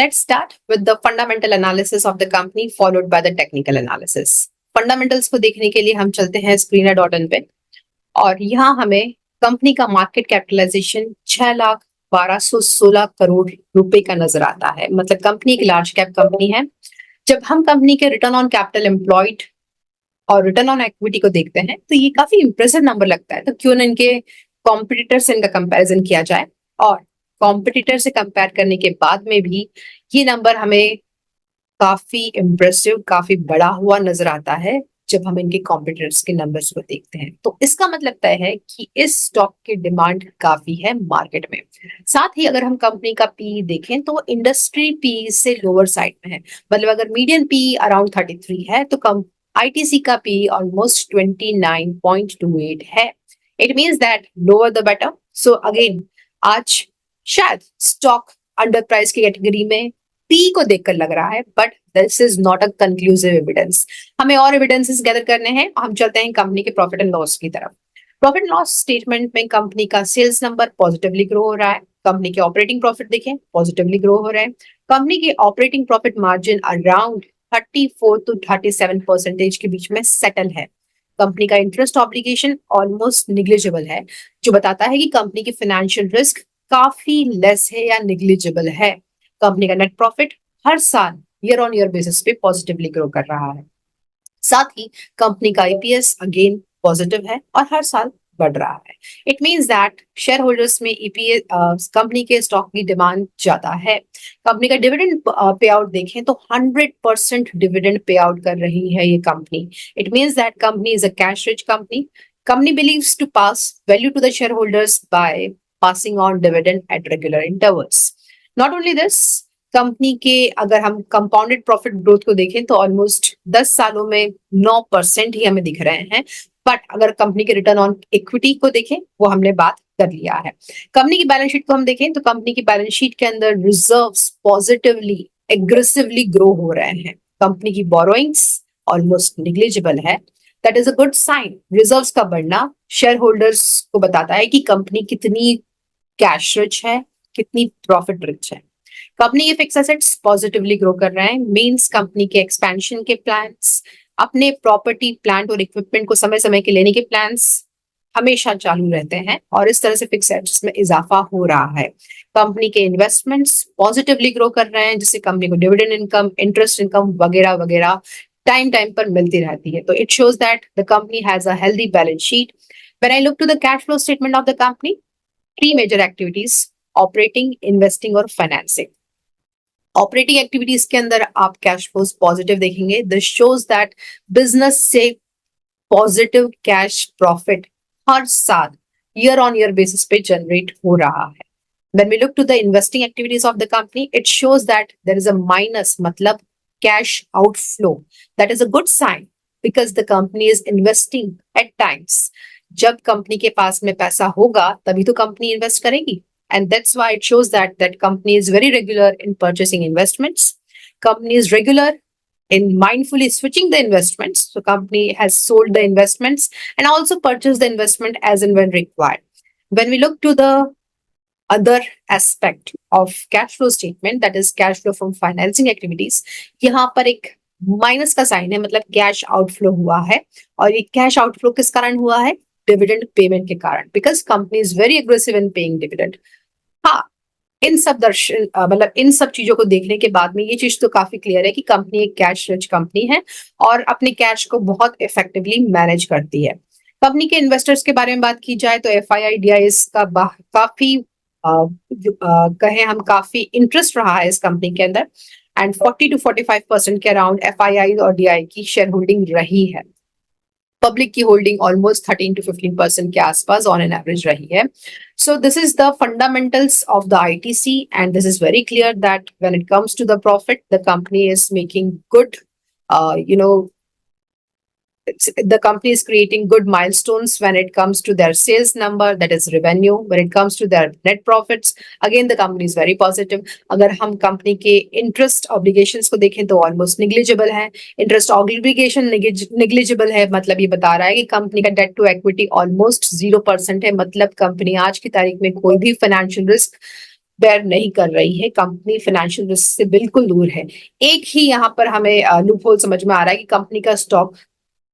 Let's start with the fundamental analysis of the company followed by the technical analysis. Fundamentals को देखने के लिए हम चलते हैं screener.in पे और यहाँ हमें कंपनी का मार्केट कैपिटलाइजेशन 6,12,16 करोड़ रुपए का नजर आता है। मतलब कंपनी एक लार्ज कैप कंपनी है। जब हम कंपनी के रिटर्न ऑन कैपिटल एम्प्लॉयड और रिटर्न ऑन इक्विटी को देखते हैं तो ये काफी इंप्रेसिव नंबर लगता है। तो क्यों ना इनके कॉम्पिटिटर से इनका कंपैरिजन किया जाए, और कॉम्पिटिटर से कंपेयर करने के बाद में भी ये नंबर हमें काफी इम्प्रेसिव, काफी बड़ा हुआ नजर आता है जब हम इनके कॉम्पिटिटर्स के नंबर्स को देखते हैं। तो इसका मतलब तय है कि इस स्टॉक की डिमांड काफी है मार्केट में। साथ ही अगर हम कंपनी का पी देखें तो इंडस्ट्री पी से लोअर साइड में है। मतलब अगर मीडियन पी अराउंड 33 है तो कम आईटीसी का पी ऑलमोस्ट 29.28 है। It means that lower the better. So again आज शायद स्टॉक अंडर प्राइस की कैटेगरी में पी को देखकर लग रहा है, but this is not a conclusive evidence. हमें और एविडेंसेस गैदर करने हैं। हम चलते हैं कंपनी के प्रॉफिट एंड लॉस की तरफ। प्रॉफिट एंड लॉस स्टेटमेंट में कंपनी का सेल्स नंबर पॉजिटिवली ग्रो हो रहा है। कंपनी के ऑपरेटिंग प्रॉफिट देखें पॉजिटिवली ग्रो हो रहे हैं। कंपनी के operating profit margin around 34 to 37% के बीच में सेटल है। कंपनी का इंटरेस्ट ऑब्लिगेशन ऑलमोस्ट निग्लिजिबल है, जो बताता है कि कंपनी की फाइनेंशियल रिस्क काफी लेस है या निग्लिजिबल है। कंपनी का नेट प्रॉफिट हर साल ईयर ऑन ईयर बेसिस पे पॉजिटिवली ग्रो कर रहा है। साथ ही कंपनी का ईपीएस अगेन पॉजिटिव है और हर साल बढ़ रहा है। It means that share holders में ईपीएस कंपनी के स्टॉक की डिमांड ज्यादा है। कंपनी का डिविडेंड पे आउट देखें तो 100% डिविडेंड पे आउट कर रही है ये company. It means that company is a cash rich company. Company believes to pass value to the shareholders by passing on dividend at regular intervals. Not only this, company के अगर हम compounded profit growth को देखें तो almost 10 सालों में 9% ही हमें दिख रहे हैं। बट अगर कंपनी के रिटर्न ऑन इक्विटी को देखें वो हमने बात कर लिया है। कंपनी की बैलेंस शीट को हम देखें तो कंपनी की बैलेंस शीट के अंदर रिजर्व्स पॉजिटिवली एग्रेसिवली ग्रो हो रहे हैं। कंपनी की बोरोइंग्स ऑलमोस्ट निग्लिजिबल है। That is a good sign. Reserves का बढ़ना शेयर होल्डर्स को बताता है कि कंपनी कितनी कैश रिच है, कितनी प्रॉफिट रिच है। कंपनी के फिक्स एसेट्स पॉजिटिवली ग्रो कर रहे हैं। मींस कंपनी के एक्सपेंशन के प्लान्स, अपने प्रॉपर्टी प्लांट और इक्विपमेंट को समय समय के लेने के प्लान्स हमेशा चालू रहते हैं और इस तरह से फिक्स एसेट्स में इजाफा हो रहा है। कंपनी के इन्वेस्टमेंट्स पॉजिटिवली ग्रो कर रहे हैं, जिससे कंपनी को डिविडेंड इनकम, इंटरेस्ट इनकम वगैरह वगैरह टाइम टाइम पर मिलती रहती है। तो it shows that the company has a healthy balance sheet. When I look to the cash flow statement of the company, 3 major activities: operating, investing और financing. Operating activities के अंदर आप कैश फ्लोज पॉजिटिव देखेंगे। This shows that business से positive cash profit हर साल year on year basis पे generate हो रहा है। When we look to the investing activities of the company, it shows that there is a minus, मतलब cash outflow. That is a good sign because the company is investing at times. जब company के पास में पैसा होगा तभी तो company invest करेगी, and that's why it shows that company is very regular in purchasing investments. Company is regular in mindfully switching the investments. So company has sold the investments and also purchased the investment as and when required. When we look to the other aspect of cash flow statement, that is cash flow from financing activities, यहाँ पर एक minus का sign है, मतलब cash outflow हुआ है। और ये कैश आउटफ्लो किस कारण हुआ है? डिविडेंड पेमेंट के कारण, because company is very aggressive in paying dividend. हाँ, इन सब दर्शन मतलब इन सब चीजों को देखने के बाद में ये चीज तो काफी क्लियर है कि कंपनी एक कैश रिच कंपनी है और अपने कैश को बहुत इफेक्टिवली मैनेज करती है। कंपनी के इन्वेस्टर्स के बारे में बात की जाए तो एफआईआई डीआईएस का काफी कहें हम काफी इंटरेस्ट रहा है इस कंपनी के अंदर, एंड 40 to 45% के अराउंड एफआईआई और डीआई की शेयर होल्डिंग रही है। पब्लिक की होल्डिंग ऑलमोस्ट 13 to 15% के आसपास ऑन एन एवरेज रही है। So this is the fundamentals of the ITC, and this is very clear that when it comes to the profit, the company is making good, the company is creating good milestones when it comes to their sales number, that is revenue. When it comes to their net profits, again the company is very positive. अगर हम company के interest obligations को देखें तो almost negligible है। Interest obligation negligible है, मतलब ये बता रहा है कि कंपनी का डेट टू इक्विटी ऑलमोस्ट 0% है। मतलब कंपनी आज की तारीख में कोई भी फाइनेंशियल रिस्क बेयर नहीं कर रही है, कंपनी फाइनेंशियल रिस्क से बिल्कुल दूर है। एक ही यहाँ पर हमें लूप होल समझ में आ रहा है कि कंपनी का स्टॉक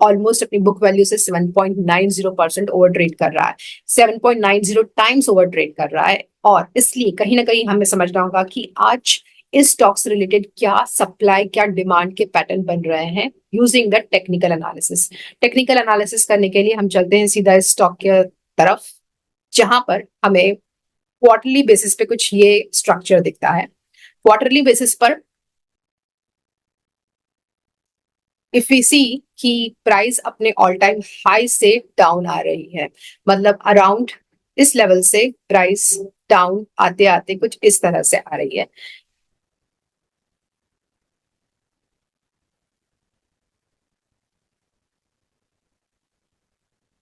ऑलमोस्ट अपनी बुक वैल्यू से 7.90% ओवर ट्रेड कर रहा है, 7.90 टाइम्स ओवर ट्रेड कर रहा है। और इसलिए कहीं ना कहीं हमें समझना होगा कि आज इस स्टॉक से रिलेटेड क्या सप्लाई क्या डिमांड के पैटर्न बन रहे हैं using the technical analysis. Technical analysis करने के लिए हम चलते हैं सीधा इस स्टॉक के तरफ, जहां पर हमें क्वार्टरली बेसिस पे कुछ ये स्ट्रक्चर दिखता है। क्वार्टरली बेसिस पर इफ वी सी कि प्राइस अपने ऑल टाइम हाई से डाउन आ रही है, मतलब अराउंड इस लेवल से प्राइस डाउन आते आते कुछ इस तरह से आ रही है।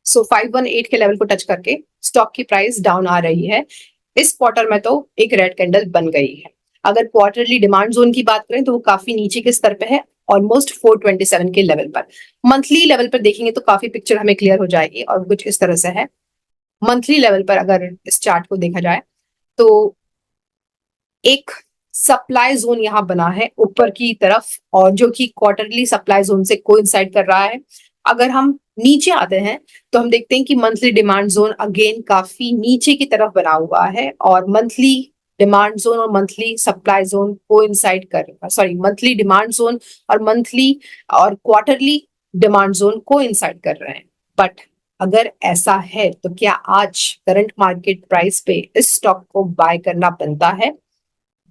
सो 518 के लेवल को टच करके स्टॉक की प्राइस डाउन आ रही है। इस क्वार्टर में तो एक रेड कैंडल बन गई है। अगर क्वार्टरली डिमांड जोन की बात करें तो वो काफी नीचे के स्तर पे है, ऑलमोस्ट 427 के लेवल पर। मंथली लेवल पर देखेंगे तो काफी पिक्चर हमें क्लियर हो जाएगी और कुछ इस तरह से है। मंथली लेवल पर अगर इस चार्ट को देखा जाए तो एक सप्लाई जोन यहाँ बना है ऊपर की तरफ, और जो कि क्वार्टरली सप्लाई जोन से कोइंसाइड कर रहा है। अगर हम नीचे आते हैं तो हम देखते हैं कि मंथली डिमांड जोन अगेन काफी नीचे की तरफ बना हुआ है, और मंथली डिमांड जोन और मंथली सप्लाई जोन कोइंसाइड कर, सॉरी, मंथली डिमांड जोन और मंथली और क्वार्टरली डिमांड जोन कोइंसाइड कर रहे हैं। बट अगर ऐसा है तो क्या आज करंट मार्केट प्राइस पे इस स्टॉक को बाय करना बनता है?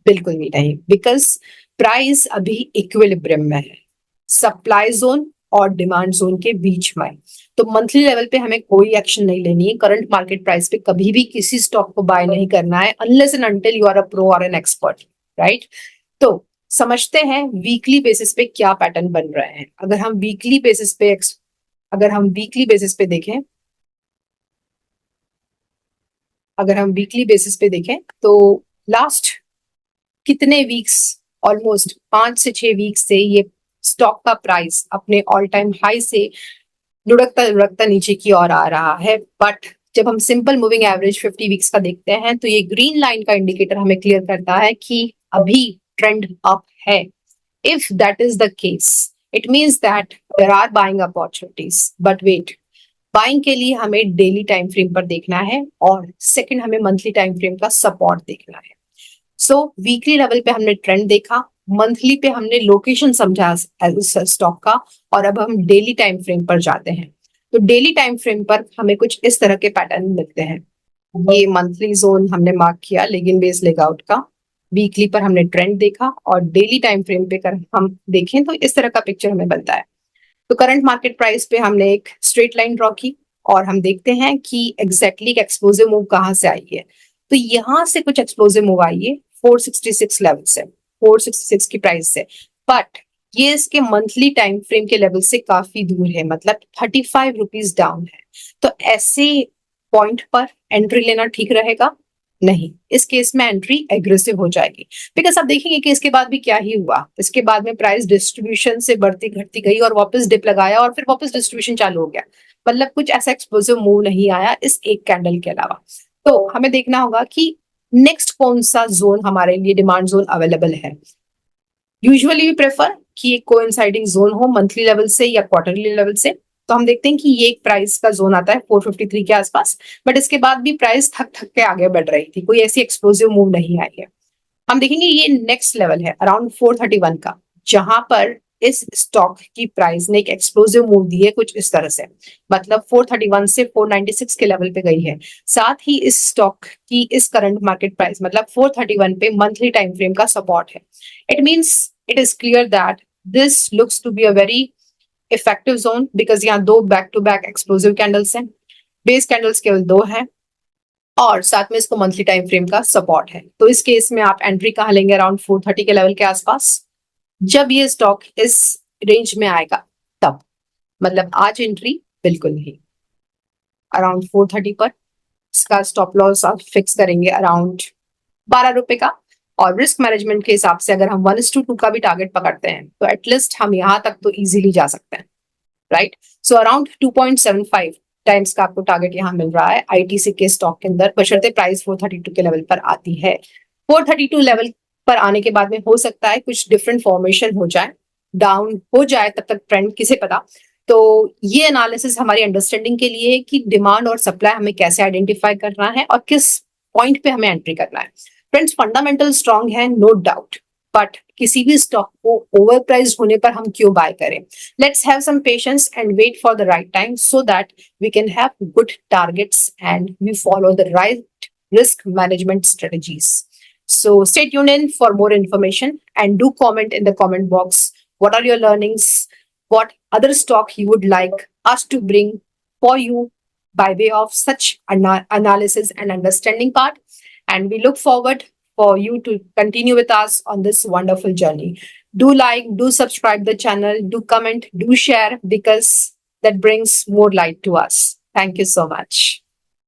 बिल्कुल भी नहीं, बिकॉज प्राइस अभी इक्विलिब्रियम में है, सप्लाई जोन और डिमांड जोन के बीच में। तो मंथली लेवल पे हमें कोई एक्शन नहीं लेनी है, करंट मार्केट प्राइस पे कभी भी किसी स्टॉक को बाय नहीं करना है unless and until you are a pro और एन एक्सपर्ट, राइट। तो समझते हैं वीकली बेसिस पे क्या पैटर्न बन रहे हैं। अगर हम वीकली बेसिस पे देखें, अगर हम वीकली बेसिस पे देखें तो लास्ट कितने वीक्स, ऑलमोस्ट 5 से 6 वीक्स से ये स्टॉक का प्राइस अपने ऑल टाइम हाई से लुढ़कता लुढ़कता नीचे की ओर आ रहा है। बट जब हम सिंपल मूविंग एवरेज 50 वीक्स का देखते हैं तो ये ग्रीन लाइन का इंडिकेटर हमें क्लियर करता है कि अभी ट्रेंड अप है। If that is the case, it means that there are buying opportunities. But wait, buying के लिए हमें डेली टाइम फ्रेम पर देखना है और सेकंड हमें मंथली टाइम फ्रेम का सपोर्ट देखना है। सो वीकली लेवल पे हमने ट्रेंड देखा, मंथली पे हमने लोकेशन समझा उस स्टॉक का, और अब हम डेली टाइम फ्रेम पर जाते हैं। तो डेली टाइम फ्रेम पर हमें कुछ इस तरह के पैटर्न मिलते हैं। ये मंथली जोन हमने मार्क किया लेगिन बेस लेगआउट का, वीकली पर हमने ट्रेंड देखा, और डेली टाइम फ्रेम पे कर हम देखें तो इस तरह का पिक्चर हमें बनता है। तो करंट मार्केट प्राइस पे हमने एक स्ट्रेट लाइन ड्रॉ की और हम देखते हैं कि एग्जैक्टली एक्सप्लोसिव मूव कहाँ से आई है। तो यहां से कुछ एक्सप्लोसिव मूव आई है 466 लेवल से, 466 की प्राइस से। बट ये इसके मंथली टाइम फ्रेम के लेवल से काफी दूर है, मतलब 35 रुपीज डाउन है। तो ऐसे पॉइंट पर एंट्री लेना ठीक रहेगा? नहीं, इस केस में एंट्री एग्रेसिव हो जाएगी। बिकॉज आप देखेंगे कि इसके बाद भी क्या ही हुआ, इसके बाद में प्राइस डिस्ट्रीब्यूशन से बढ़ती घटती गई और वापस डिप लगाया और फिर वापस डिस्ट्रीब्यूशन चालू हो गया। मतलब कुछ ऐसा एक्सप्लोसिव मूव नहीं आया इस एक कैंडल के अलावा। तो हमें देखना होगा कि नेक्स्ट कौन सा जोन हमारे लिए डिमांड जोन अवेलेबल है। यूजुअली वी प्रेफर कि एक कोइंसाइडिंग जोन हो मंथली लेवल से या क्वार्टरली लेवल से। तो हम देखते हैं कि ये एक प्राइस का जोन आता है 453 के आसपास, बट इसके बाद भी प्राइस थक थक के आगे बढ़ रही थी, कोई ऐसी एक्सप्लोसिव मूव नहीं आई है। हम देखेंगे ये नेक्स्ट लेवल है अराउंड 431 का, जहां पर इस स्टॉक की प्राइस ने एक एक्सप्लोसिव मूव दी है कुछ इस तरह से, मतलब 431 से 496 के लेवल पे गई है। साथ ही इस स्टॉक की इस करंट मार्केट प्राइस मतलब 431 पे मंथली टाइम फ्रेम का सपोर्ट है। It means it is clear that this looks to be a very effective zone, because यहाँ दो back to back explosive candles हैं, बेस कैंडल्स केवल दो हैं, और साथ में इसको मंथली टाइम फ्रेम का सपोर्ट है। तो इस केस में आप एंट्री कहाँ लेंगे? अराउंड 430 के लेवल के आसपास, जब ये स्टॉक इस रेंज में आएगा तब। मतलब आज एंट्री बिल्कुल नहीं। अराउंड 430 पर इसका स्टॉप लॉस आप फिक्स करेंगे अराउंड 12 रुपए का, और रिस्क मैनेजमेंट के हिसाब से अगर हम 1:2 का भी टारगेट पकड़ते हैं तो एटलीस्ट हम यहाँ तक तो इजीली जा सकते हैं, राइट। सो अराउंड 2.75 टाइम्स का आपको टारगेट यहाँ मिल रहा है आईटीसी के स्टॉक के अंदर, बशर्ते प्राइस 432 के लेवल पर आती है। 432 लेवल पर आने के बाद में हो सकता है कुछ डिफरेंट फॉर्मेशन हो जाए, डाउन हो जाए, तब तक ट्रेंड किसे पता। तो ये एनालिसिस हमारी अंडरस्टैंडिंग के लिए है कि डिमांड और सप्लाई हमें कैसे आइडेंटिफाई करना है और किस पॉइंट पे हमें एंट्री करना है। फ्रेंड्स, फंडामेंटल स्ट्रांग है, नो डाउट, बट किसी भी स्टॉक को ओवर प्राइस होने पर हम क्यों बाय करें? Let's have some patience and wait for the right time so that we can have good targets and we follow the right risk management strategies. So stay tuned in for more information and do comment in the comment box. What are your learnings? What other stock you would like us to bring for you by way of such analysis and understanding part? And we look forward for you to continue with us on this wonderful journey. Do like, do subscribe the channel, do comment, do share because that brings more light to us. Thank you so much.